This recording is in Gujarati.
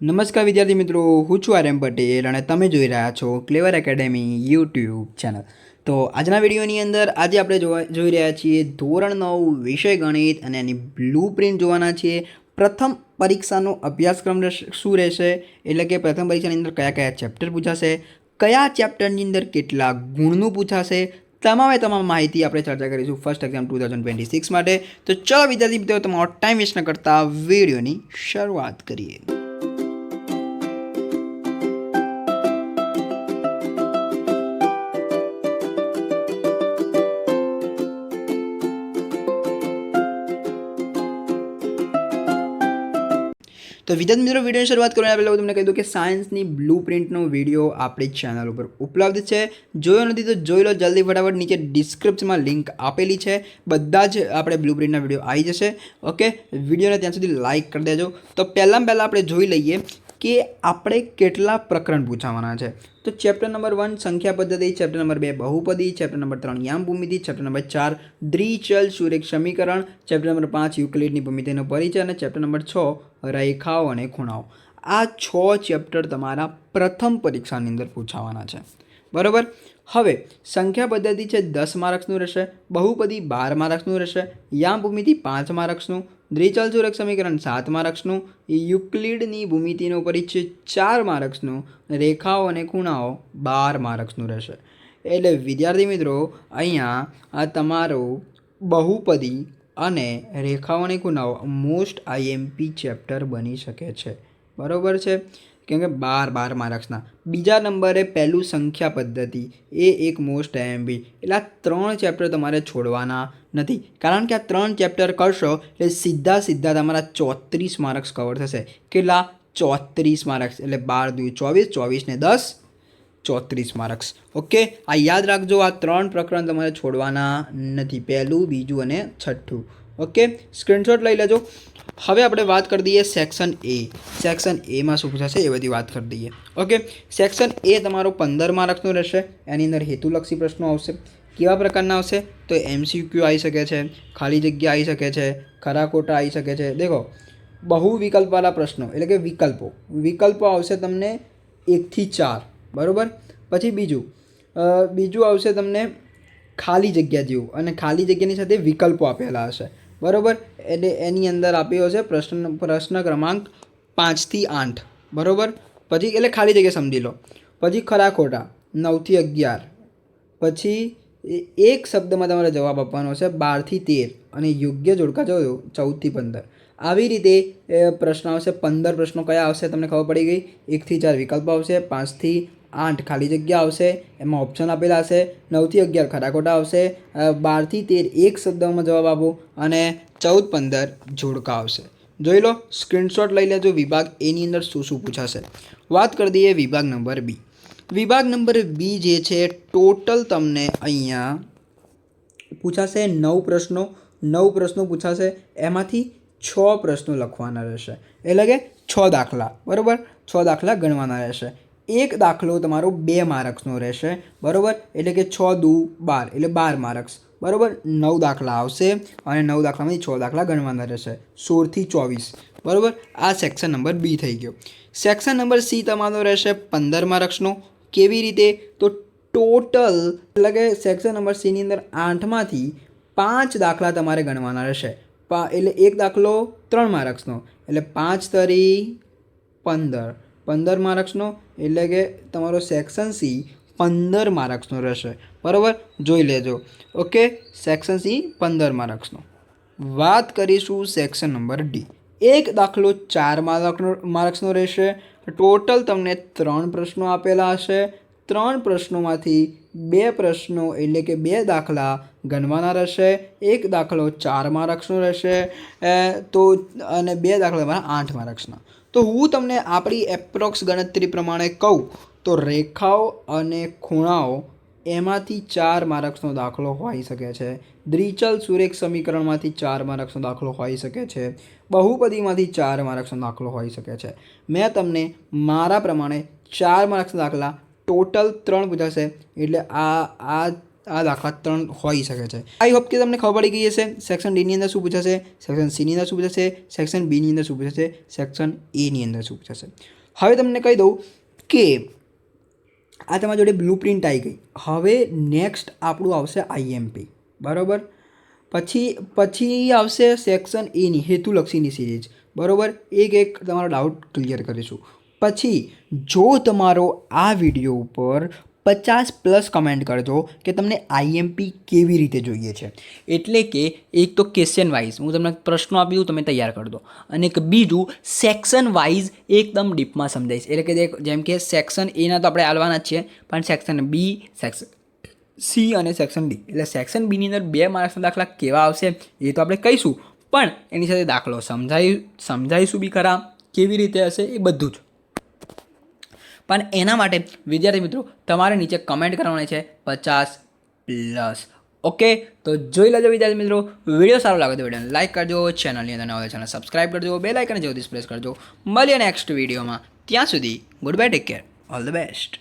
નમસ્કાર વિદ્યાર્થી મિત્રો, હું છું આર્યન પટેલ અને તમે જોઈ રહ્યા છો ક્લેવર એકેડેમી યુટ્યુબ ચેનલ. તો આજના વિડીયોની અંદર આજે આપણે જોઈ રહ્યા છીએ ધોરણ 9 વિષય ગણિત અને એની બ્લુ પ્રિન્ટ જોવાના છીએ. પ્રથમ પરીક્ષાનો અભ્યાસક્રમ શું રહેશે, એટલે કે પ્રથમ પરીક્ષાની અંદર કયા કયા ચેપ્ટર પૂછાશે, કયા ચેપ્ટરની અંદર કેટલા ગુણનું પૂછાશે, તમામ માહિતી આપણે ચર્ચા કરીશું ફર્સ્ટ એક્ઝામ 2026 માટે. તો ચલો વિદ્યાર્થી મિત્રો, તમારો ટાઈમ વેસ્ટ ન કરતા વિડીયોની શરૂઆત કરીએ. તો વિદ્યાર્થી મિત્રો, વિડીયોની શરૂઆત કરવાના પહેલાં હું તમને કહી દઉં કે સાયન્સની બ્લુ પ્રિન્ટનો વિડીયો આપણી ચેનલ ઉપર ઉપલબ્ધ છે. જોયો નથી તો જોઈ લો જલ્દી ફટાફટ. નીચે ડિસ્ક્રિપ્શનમાં લિંક આપેલી છે. બધા જ આપણે બ્લુ પ્રિન્ટના વિડીયો આવી જશે. ઓકે, વિડીયોને ત્યાં સુધી લાઇક કરી દેજો. તો પહેલાં આપણે જોઈ લઈએ કે આપણે કેટલા પ્રકરણ પૂછાવાના છે. તો ચેપ્ટર નંબર 1 સંખ્યા પદ્ધતિ, ચેપ્ટર નંબર 2 બહુપદી, ચેપ્ટર નંબર 3 યામ ભૂમિતિ, ચેપ્ટર નંબર 4 દ્વિચલ સુરેખ સમીકરણ, ચેપ્ટર નંબર 5 યુક્લિડની ભૂમિતિનો પરિચય અને ચેપ્ટર નંબર 6 રેખાઓ અને ખૂણાઓ. આ 6 ચેપ્ટર તમારા પ્રથમ પરીક્ષાની અંદર પૂછાવાના છે. બરાબર. હવે સંખ્યા પદ્ધતિ છે 10 માર્ક્સનું રહેશે, બહુપદી 12 માર્ક્સનું રહેશે, યામ ભૂમિતિ 5 માર્ક્સનું, દ્વિચલ સુરેખ સમીકરણ 7 માર્ક્સનું, યુક્લિડની ભૂમિતિનો પરિચય 4 માર્ક્સનું, રેખાઓ અને ખૂણાઓ 12 માર્ક્સનું રહેશે. એટલે વિદ્યાર્થી મિત્રો, અહીંયા આ તમારું બહુપદી અને રેખાઓ અને ખૂણાઓ મોસ્ટ આઈએમપી ચેપ્ટર બની શકે છે. બરાબર છે, કેમ કે 12 માર્ક્સના. બીજા નંબરે પહેલું સંખ્યા પદ્ધતિ, એ એક મોસ્ટ આઈએમપી. એટલે આ 3 ચેપ્ટર તમારે છોડવાના નથી, કારણ કે આ 3 ચેપ્ટર કરશો એટલે સીધા તમારા 34 માર્ક્સ કવર થશે. કેટલા? 34 માર્ક્સ. એટલે 12 × 2 = 24, 24 ને 10 34 માર્ક્સ. ઓકે, આ યાદ રાખજો. આ 3 પ્રકરણ તમારે છોડવાના નથી, પહેલું, બીજું અને છઠ્ઠું. ઓકે, સ્ક્રીનશોટ લઈ લેજો. હવે આપણે વાત કરી દઈએ સેક્શન એ. સેક્શન એમાં શું પૂછાશે એ બધી વાત કરી દઈએ. ઓકે, સેક્શન એ તમારો 15 માર્ક્સનો રહેશે. એની અંદર હેતુલક્ષી પ્રશ્નો આવશે. કેવા પ્રકારના આવશે? તો MCQ આવી શકે છે, ખાલી જગ્યા આવી શકે છે, ખરા ખોટા આવી શકે છે. દેખો, બહુ વિકલ્પવાળા પ્રશ્નો, એટલે કે વિકલ્પો આવશે તમને 1 થી 4. બરાબર. પછી બીજું આવશે તમને ખાલી જગ્યા જેવું, અને ખાલી જગ્યાની સાથે વિકલ્પો આપેલા હશે. બરાબર. એટલે એની અંદર આપ્યો હશે પ્રશ્ન ક્રમાંક 5 થી 8. બરાબર. પછી એટલે ખાલી જગ્યા સમજી લો. પછી ખરા ખોટા 9 થી 11. પછી એક શબ્દમાં તમારે જવાબ આપવાનો છે 12 થી 13, અને યોગ્ય જોડકા જોયો 14 થી 15. આવી રીતે પ્રશ્ન આવશે. 15 પ્રશ્નો કયા આવશે તમને ખબર પડી ગઈ. 1 થી 4 વિકલ્પ આવશે, 5 થી 8 ખાલી જગ્યા આવશે, એમાં ઓપ્શન આપેલા હશે, 9 થી 11 ખરા ખોટા આવશે, 12 થી 13 એક શબ્દમાં જવાબ આપો, અને 14-15 જોડકા આવશે. જોઈ લો, સ્ક્રીનશોટ લઈ લેજો. વિભાગ એની અંદર શું પૂછાશે વાત કરી દઈએ. વિભાગ નંબર બી. વિભાગ નંબર બી જે છે, ટોટલ તમને અહીંયા પૂછાશે 9 પ્રશ્નો પૂછાશે. એમાંથી 6 પ્રશ્નો લખવાના રહેશે, એટલે કે 6 દાખલા. બરાબર, 6 દાખલા ગણવાના રહેશે. એક દાખલો તમારો 2 માર્ક્સનો રહેશે. બરાબર, એટલે કે 6 × 2 = 12, એટલે 12 માર્ક્સ. બરાબર, 9 દાખલા આવશે, અને 9 દાખલામાંથી 6 દાખલા ગણવાના રહેશે, 16 થી 24. બરાબર, આ સેક્શન નંબર બી થઈ ગયો. સેક્શન નંબર સી તમારો રહેશે 15 માર્ક્સનો. કેવી રીતે? તો ટોટલ, એટલે કે સેક્શન નંબર સીની અંદર 8માંથી 5 દાખલા તમારે ગણવાના રહેશે. એટલે એક દાખલો 3 માર્ક્સનો, એટલે 5 તરી 15 માર્ક્સનો. એટલે કે તમારો સેક્શન સી 15 માર્ક્સનો રહેશે. બરાબર, જોઈ લેજો. Okay, section C 15 માર્ક્સનો. વાત કરીશું સેક્શન નંબર ડી. એક દાખલો 4 માર્ક્સનો રહેશે. ટોટલ તમને 3 પ્રશ્નો આપેલા હશે. 3 પ્રશ્નોમાંથી 2 પ્રશ્નો, એટલે કે 2 દાખલા ગણવાના રહેશે. એક દાખલો 4 માર્ક્સનો રહેશે, તો અને 2 દાખલા તમારા 8 માર્ક્સના. તો હું તમને આપણી એપ્રોક્સ ગણતરી પ્રમાણે કહું તો રેખાઓ અને ખૂણાઓ એમાંથી 4 માર્ક્સનો દાખલો હોઈ શકે છે. દ્વિચલ સુરેખ સમીકરણમાંથી 4 માર્ક્સનો દાખલો હોઈ શકે છે. બહુપદીમાંથી 4 માર્ક્સનો દાખલો હોઈ શકે છે. મેં તમને મારા પ્રમાણે 4 માર્ક્સના દાખલા ટોટલ 3 પૂછાશે. એટલે આ આ દાખલા 3 હોઈ શકે છે. આઈ હોપ કે તમને ખબર પડી ગઈ હશે સેક્શન ડીની અંદર શું પૂછાશે, સેક્શન સીની અંદર શું પૂછાશે, સેક્શન બીની અંદર શું પૂછાશે, સેક્શન એની અંદર શું પૂછાશે. હવે તમને કહી દઉં કે આ તમારી જોડે બ્લુ પ્રિન્ટ આવી ગઈ. હવે નેક્સ્ટ આપણું આવશે આઈએમપી, બરાબર. પછી આવશે સેક્શન એની હેતુલક્ષીની સિરીઝ, બરાબર. એક તમારો ડાઉટ ક્લિયર કરીશું. પછી જો તમારો આ વિડીયો ઉપર 50+ કમેન્ટ કરજો કે તમને આઈએમપી કેવી રીતે જોઈએ છે. એટલે કે એક તો ક્વેશ્ચન વાઇઝ હું તમને પ્રશ્નો આપ્યું તમે તૈયાર કરી દો, અને એક બીજું સેક્શન વાઇઝ એકદમ ડીપમાં સમજાઈશ. એટલે કે જેમ કે સેક્શન એના તો આપણે આલવાના જ છીએ, પણ સેક્શન બી, સેક્શન સી અને સેક્શન ડી, એટલે સેક્શન બીની અંદર 2 માર્ક્સના દાખલા કેવા આવશે એ તો આપણે કહીશું, પણ એની સાથે દાખલો સમજાવીશું બી ખરા, કેવી રીતે હશે એ બધું જ. પણ એના માટે વિદ્યાર્થી મિત્રો તમારે નીચે કમેન્ટ કરવાની છે 50+. ઓકે, તો જોઈ લેજો વિદ્યાર્થી મિત્રો. વિડીયો સારો લાગે તો વિડીયોને લાઇક કરજો, ચેનલની અંદર નવા ચેનલ સબસ્ક્રાઈબ કરજો, બેલ આઇકન જેવું પ્રેસ કરજો. મળીએ નેક્સ્ટ વિડીયોમાં. ત્યાં સુધી good bye, take care, all the best.